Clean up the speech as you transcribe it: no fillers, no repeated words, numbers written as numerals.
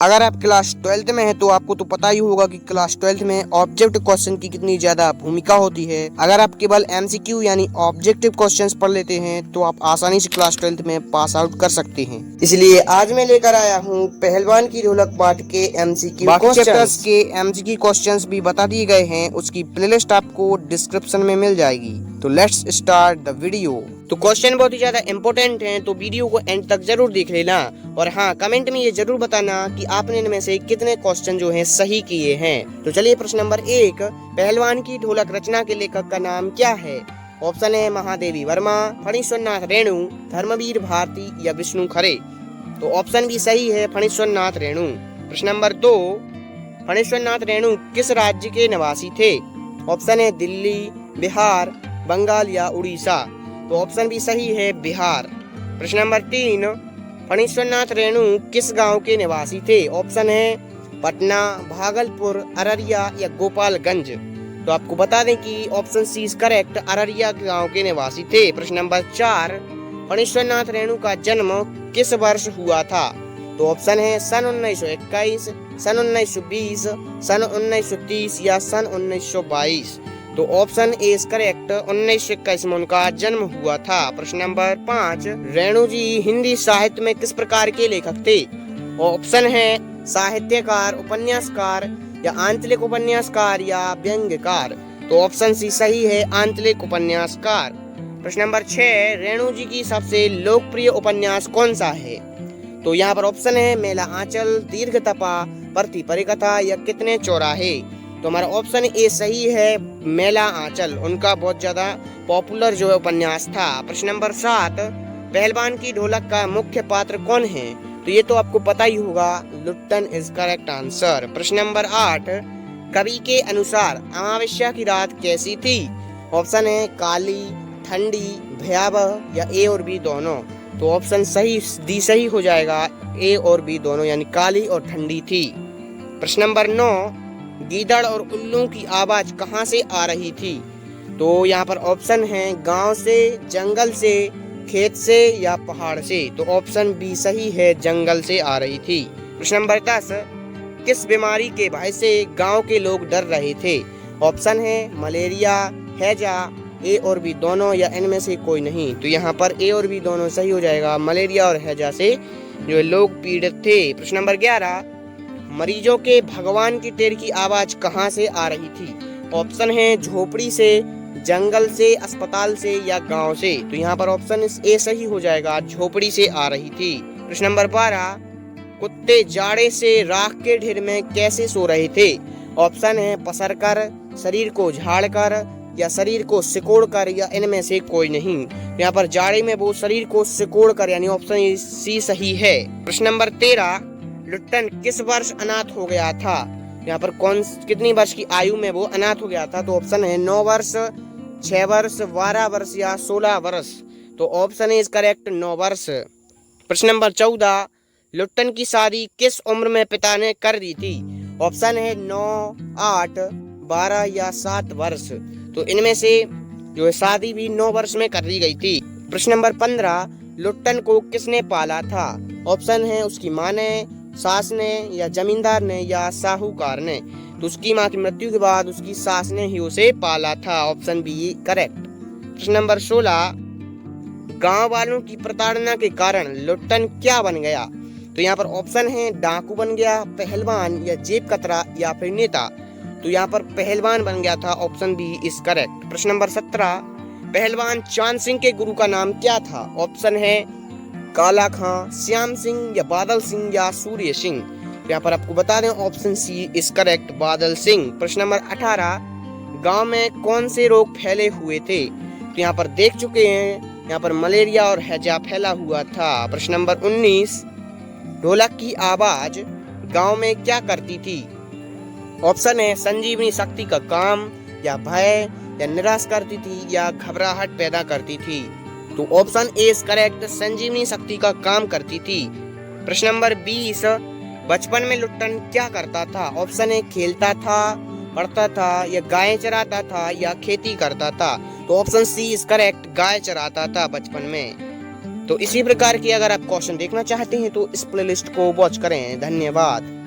अगर आप class 12th में हैं तो आपको तो पता ही होगा कि क्लास 12th में ऑब्जेक्टिव क्वेश्चन की कितनी ज्यादा भूमिका होती है। अगर आप केवल एमसीक्यू यानी ऑब्जेक्टिव क्वेश्चंस पढ़ लेते हैं तो आप आसानी से क्लास 12th में पास आउट कर सकते हैं। इसलिए आज मैं लेकर आया हूँ पहलवान की ढोलक पाठ के एमसीक्यू बाकी चैप्टर्स के एमसीक्यू क्वेश्चंस भी बता दिए गए हैं। उसकी प्लेलिस्ट आपको डिस्क्रिप्शन में मिल जाएगी। तो लेट्स स्टार्ट द वीडियो। तो क्वेश्चन बहुत ही ज्यादा इंपॉर्टेंट हैं, तो वीडियो को एंड तक जरूर देख लेना। और हाँ, कमेंट में ये जरूर बताना कि आपने इनमें से कितने क्वेश्चन जो हैं सही किए हैं। तो चलिए प्रश्न नंबर 1, पहलवान की ढोलक रचना के लेखक का नाम क्या है? ऑप्शन है महादेवी वर्मा, फणीश्वरनाथ रेणु, धर्मवीर भारती या विष्णु खरे। तो ऑप्शन भी सही है, फणीश्वरनाथ रेणु। प्रश्न नंबर 2, फणीश्वरनाथ रेणु किस राज्य के निवासी थे? ऑप्शन है दिल्ली, बिहार, बंगाल या उड़ीसा। तो ऑप्शन भी सही है, बिहार। प्रश्न नंबर 3, फणीश्वरनाथ रेणु किस गांव के निवासी थे? ऑप्शन है पटना, भागलपुर, अररिया या गोपालगंज। तो आपको बता दें कि option C is correct, Araria गांव के निवासी थे। प्रश्न नंबर 4, फणीश्वरनाथ रेणु का जन्म किस वर्ष हुआ था? तो ऑप्शन है सन 1921, सन 1920, सन 1930 या सन 1922। तो ऑप्शन ए इज करेक्ट, 1921 में उनका जन्म हुआ था। प्रश्न नंबर 5, रेणु जी हिंदी साहित्य में किस प्रकार के लेखक थे? ऑप्शन है साहित्यकार, उपन्यासकार या आंचलिक उपन्यासकार या व्यंग्यकार। तो ऑप्शन सी सही है, आंचलिक उपन्यासकार। प्रश्न नंबर 6, रेणु जी की सबसे लोकप्रिय उपन्यास कौन सा है? तो यहाँ पर ऑप्शन है मेला आंचल, दीर्घ तपा, परती परिकथा या कितने चौराहे। तो हमारा ऑप्शन ए सही है, मेला आंचल। उनका बहुत ज्यादा पॉपुलर जो है उपन्यास था। प्रश्न नंबर 7, पहलवान की ढोलक का मुख्य पात्र कौन है? तो ये तो आपको पता ही होगा, लुट्टन इज करेक्ट आंसर। प्रश्न नंबर 8, कवि के अनुसार अमावस्या की रात कैसी थी? ऑप्शन है काली, ठंडी, भयावह या ए और बी दोनों। तो ऑप्शन सही हो जाएगा, ए और बी दोनों, यानी काली और ठंडी थी। प्रश्न नंबर 9, गीदड़ और उल्लू की आवाज कहाँ से आ रही थी? तो यहाँ पर ऑप्शन है गांव से, जंगल से, खेत से या पहाड़ से। तो ऑप्शन बी सही है, जंगल से आ रही थी। प्रश्न नंबर 10, किस बीमारी के भय से गांव के लोग डर रहे थे? ऑप्शन है मलेरिया, हैजा, ए और बी दोनों या इनमें से कोई नहीं। तो यहाँ पर ए और बी दोनों सही हो जाएगा, मलेरिया और हैजा से जो लोग पीड़ित थे। प्रश्न नंबर 11, मरीजों के भगवान की टेर की आवाज कहाँ से आ रही थी? ऑप्शन है झोपड़ी से, जंगल से, अस्पताल से या गांव से। तो यहाँ पर ऑप्शन ए सही हो जाएगा, झोपड़ी से आ रही थी। प्रश्न नंबर 12, कुत्ते जाड़े से राख के ढेर में कैसे सो रहे थे? ऑप्शन है पसरकर, शरीर को झाड़कर या शरीर को सिकोड़कर या इनमें से कोई नहीं। यहाँ पर जाड़े में वो शरीर को सिकोड़कर, यानी ऑप्शन सी सही है। प्रश्न नंबर 13, लुट्टन किस वर्ष अनाथ हो गया था? यहाँ पर कितनी वर्ष की आयु में वो अनाथ हो गया था? तो ऑप्शन है 9 वर्ष, 6 वर्ष, 12 वर्ष या 16 वर्ष। तो ऑप्शन इज करेक्ट, 9 वर्ष। प्रश्न नंबर 14, लुट्टन की शादी किस उम्र में पिता ने कर दी थी? ऑप्शन है 9, 8, 12 या 7 वर्ष। तो इनमें से जो है शादी भी 9 वर्ष में कर दी गई थी। प्रश्न नंबर 15, लुट्टन को किसने पाला था? ऑप्शन है उसकी माँ ने, सास ने या जमींदार ने या साहूकार ने। तो उसकी माँ की मृत्यु के बाद उसकी सास ने ही उसे पाला था। Option B correct. प्रश्न नंबर 16, गांव वालों की प्रताड़ना के कारण लुट्टन क्या बन गया? तो यहाँ पर ऑप्शन है डाकू बन गया, पहलवान या जेब कतरा या फिर नेता। तो यहाँ पर पहलवान बन गया था। Option B is correct. प्रश्न नंबर 17, पहलवान चांद सिंह के गुरु का नाम क्या था? ऑप्शन है काला खां, श्याम सिंह या बादल सिंह या सूर्य सिंह। यहाँ पर आपको बता दें ऑप्शन सी इज करेक्ट, बादल सिंह। प्रश्न नंबर 18, गांव में कौन से रोग फैले हुए थे? तो यहाँ पर देख चुके हैं, यहाँ पर मलेरिया और हैजा फैला हुआ था। प्रश्न नंबर 19, ढोलक की आवाज गांव में क्या करती थी? ऑप्शन है संजीवनी शक्ति का काम या भय या निराश करती थी या घबराहट पैदा करती थी। तो ऑप्शन ए इज करेक्ट, संजीवनी शक्ति का काम करती थी। प्रश्न नंबर 20, बचपन में लुट्टन क्या करता था? ऑप्शन है खेलता था, पढ़ता था या गाय चराता था या खेती करता था। तो ऑप्शन सी इज करेक्ट, गाय चराता था बचपन में। तो इसी प्रकार की अगर आप क्वेश्चन देखना चाहते हैं तो इस प्लेलिस्ट को वॉच करें। धन्यवाद।